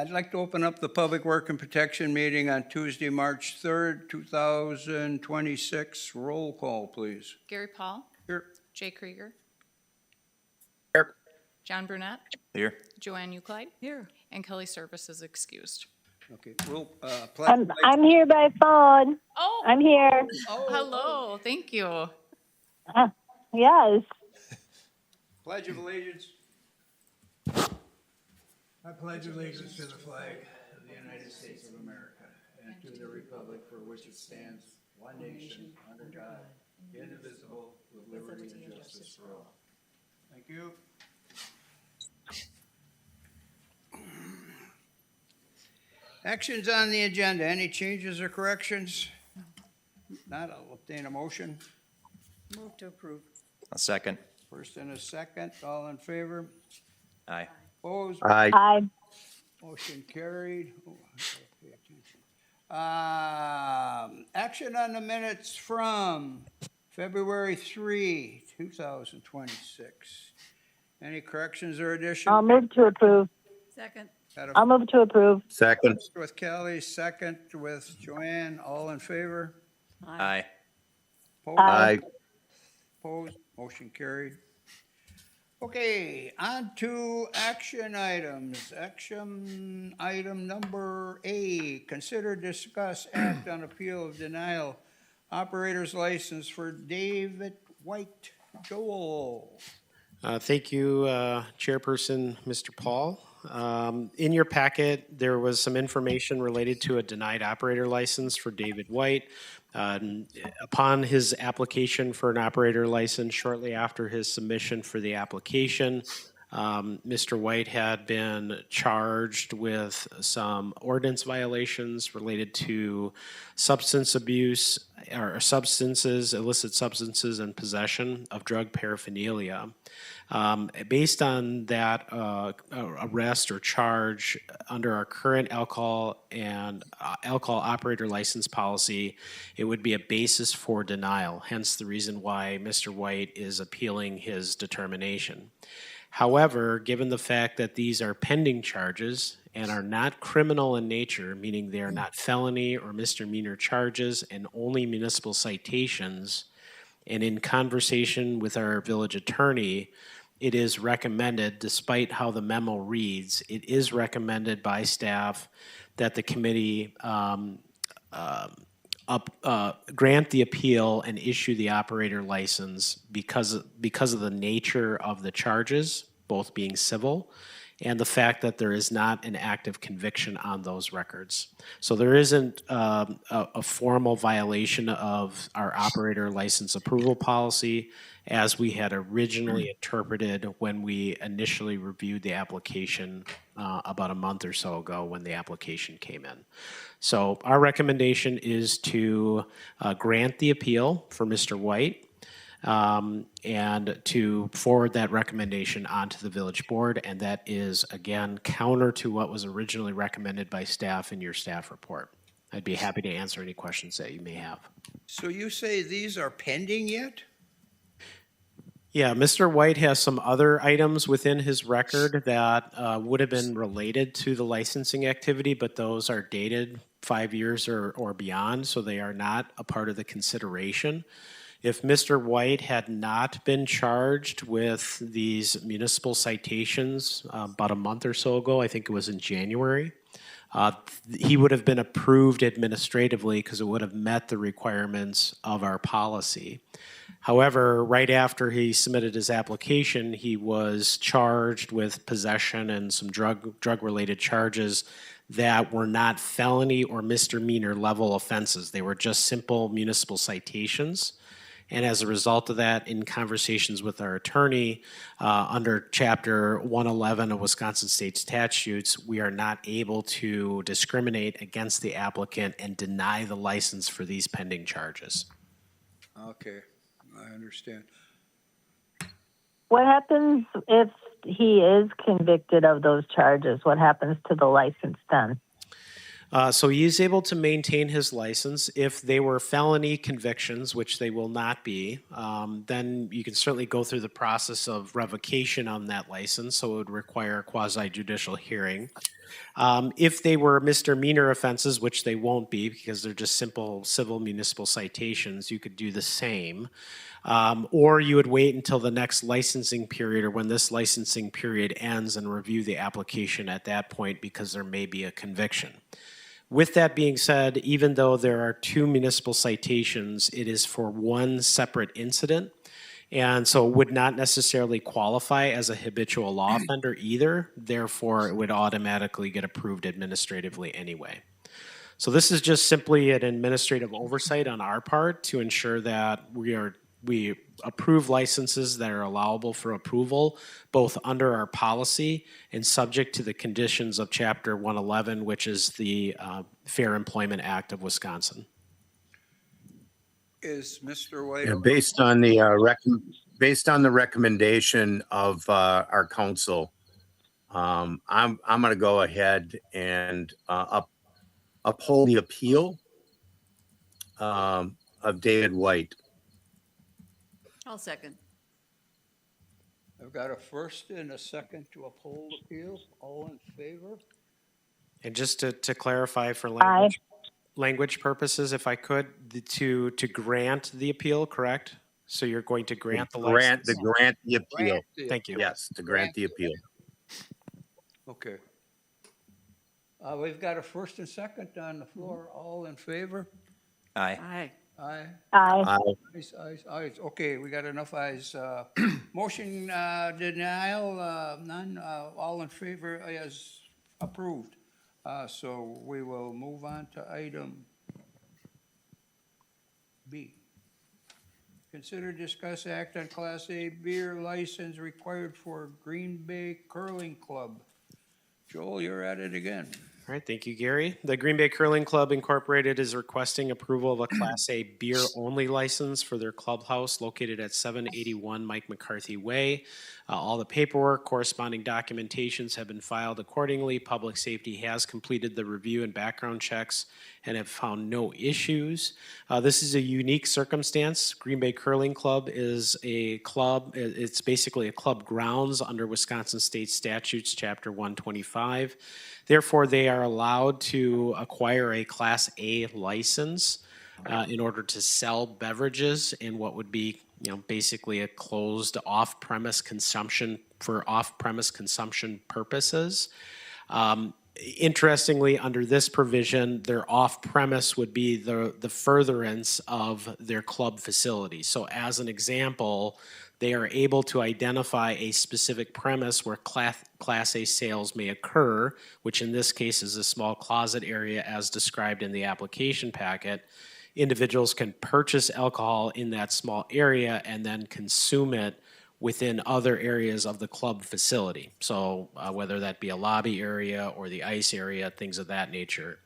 I'd like to open up the Public Work and Protection meeting on Tuesday, March 3rd, 2026. Roll call, please. Gary Paul. Here. Jay Krieger. Here. John Brunette. Here. Joanne Euclide. Here. And Kelly Service is excused. Okay, we'll I'm here by phone. Oh, I'm here. hello. Thank you. Yes. Pledge of Allegiance. I pledge allegiance to the flag of the United States of America and to the republic for which it stands, one nation, under God, indivisible, with liberty and justice for all. Thank you. Actions on the agenda. Any changes or corrections? Not, I'll obtain a motion. Move to approve. A second. First and a second. All in favor? Aye. Opposed? Aye. Aye. Motion carried. Oh, I gotta pay attention. Action on the minutes from February 3, 2026. Any corrections or additions? I'll move to approve. Second. I'll move to approve. Second. First with Kelly, second with Joanne. All in favor? Aye. Opposed? Aye. Opposed? Motion carried. Okay, on to action items. Action item number A, consider, discuss, act on appeal of denial operator's license for David White. Joel. Thank you, Chairperson Mr. Paul. In your packet, there was some information related to a denied operator license for David White. Upon his application for an operator license, shortly after his submission for the application, Mr. White had been charged with some ordinance violations related to substance abuse or substances, illicit substances, and possession of drug paraphernalia. Based on that arrest or charge under our current alcohol operator license policy, it would be a basis for denial, hence the reason why Mr. White is appealing his determination. However, given the fact that these are pending charges and are not criminal in nature, meaning they are not felony or misdemeanor charges and only municipal citations, and in conversation with our village attorney, it is recommended, despite how the memo reads, it is recommended by staff that the committee grant the appeal and issue the operator license because of the nature of the charges, both being civil, and the fact that there is not an active conviction on those records. So there isn't a formal violation of our operator license approval policy as we had originally interpreted when we initially reviewed the application about a month or so ago when the application came in. So our recommendation is to grant the appeal for Mr. White and to forward that recommendation onto the village board. And that is, again, counter to what was originally recommended by staff in your staff report. I'd be happy to answer any questions that you may have. So you say these are pending yet? Yeah, Mr. White has some other items within his record that would have been related to the licensing activity, but those are dated 5 years or beyond, so they are not a part of the consideration. If Mr. White had not been charged with these municipal citations about a month or so ago, I think it was in January, he would have been approved administratively because it would have met the requirements of our policy. However, right after he submitted his application, he was charged with possession and some drug-related charges that were not felony or misdemeanor level offenses. They were just simple municipal citations. And as a result of that, in conversations with our attorney, under Chapter 111 of Wisconsin State Statutes, we are not able to discriminate against the applicant and deny the license for these pending charges. Okay, I understand. What happens if he is convicted of those charges? What happens to the license then? So he is able to maintain his license. If they were felony convictions, which they will not be, then you can certainly go through the process of revocation on that license, so it would require a quasi-judicial hearing. If they were misdemeanor offenses, which they won't be because they're just simple civil municipal citations, you could do the same. Or you would wait until the next licensing period or when this licensing period ends and review the application at that point because there may be a conviction. With that being said, even though there are 2 municipal citations, it is for one separate incident. And so would not necessarily qualify as a habitual law offender either. Therefore, it would automatically get approved administratively anyway. So this is just simply an administrative oversight on our part to ensure that we approve licenses that are allowable for approval, both under our policy and subject to the conditions of Chapter 111, which is the Fair Employment Act of Wisconsin. Is Mr. White? Yeah, based on the recommendation of our council, I'm going to go ahead and uphold the appeal of David White. I'll second. I've got a first and a second to uphold appeal. All in favor? And just to clarify for Aye. language purposes, if I could, to grant the appeal, correct? So you're going to grant the license? Grant the appeal. Thank you. Yes, to grant the appeal. Okay. We've got a first and second on the floor. All in favor? Aye. Aye. Aye. Aye. Ayes, ayes, ayes. Okay, we got enough ayes. Motion denial, none. All in favor is approved. So we will move on to item B. Consider, discuss, act on Class A beer license required for Green Bay Curling Club. Joel, you're at it again. All right, thank you, Gary. The Green Bay Curling Club Incorporated is requesting approval of a Class A beer-only license for their clubhouse located at 781 Mike McCarthy Way. All the paperwork, corresponding documentations have been filed accordingly. Public Safety has completed the review and background checks and have found no issues. This is a unique circumstance. Green Bay Curling Club is a club. It's basically a club grounds under Wisconsin State Statutes, Chapter 125. Therefore, they are allowed to acquire a Class A license in order to sell beverages in what would be, basically a closed off-premise consumption for off-premise consumption purposes. Interestingly, under this provision, their off-premise would be the furtherance of their club facility. So as an example, they are able to identify a specific premise where Class A sales may occur, which in this case is a small closet area as described in the application packet. Individuals can purchase alcohol in that small area and then consume it within other areas of the club facility. So whether that be a lobby area or the ice area, things of that nature.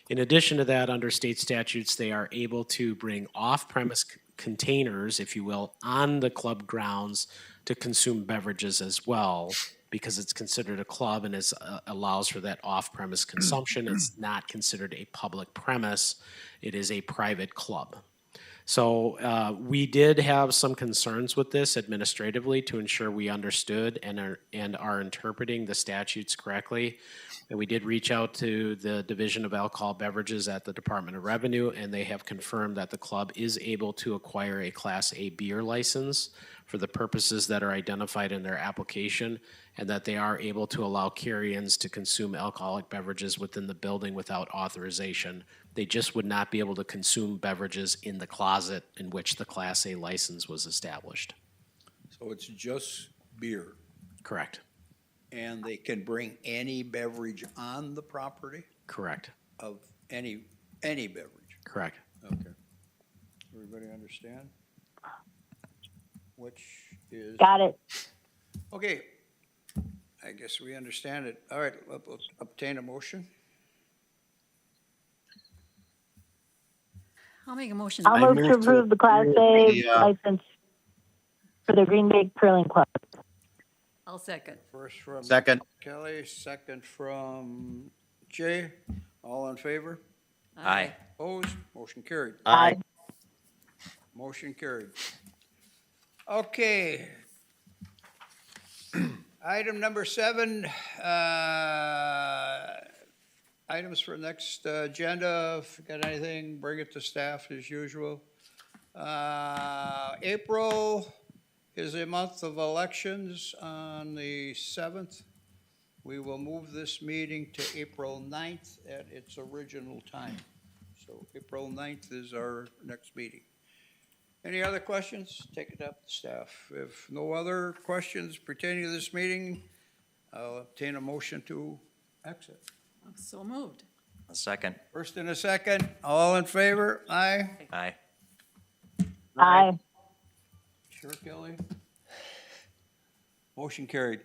In addition to that, under state statutes, they are able to bring off-premise containers, if you will, on the club grounds to consume beverages as well, because it's considered a club and allows for that off-premise consumption. It's not considered a public premise. It is a private club. So we did have some concerns with this administratively to ensure we understood and are interpreting the statutes correctly. And we did reach out to the Division of Alcohol Beverages at the Department of Revenue, and they have confirmed that the club is able to acquire a Class A beer license for the purposes that are identified in their application, and that they are able to allow carry-ins to consume alcoholic beverages within the building without authorization. They just would not be able to consume beverages in the closet in which the Class A license was established. So it's just beer, Correct. and they can bring any beverage on the property Correct. of any beverage. Correct. Okay. Everybody understand? Which is, Got it. okay, I guess we understand it. All right, let's obtain a motion. I'll make a motion. I'll move to move to approve the Class A the, license for the Green Bay Curling Club. I'll second. First from Second. Kelly, second from Jay. All in favor? Aye. Opposed? Motion carried. Aye. Motion carried. Okay. Item number 7, items for next agenda. If you got anything, bring it to staff as usual. April is a month of elections on the 7th. We will move this meeting to April 9th at its original time. So April 9th is our next meeting. Any other questions? Take it up to staff. If no other questions pertaining to this meeting, I'll obtain a motion to exit. So moved. A second. First and a second, all in favor? Aye? Aye. Aye. Sure, Kelly? Motion carried.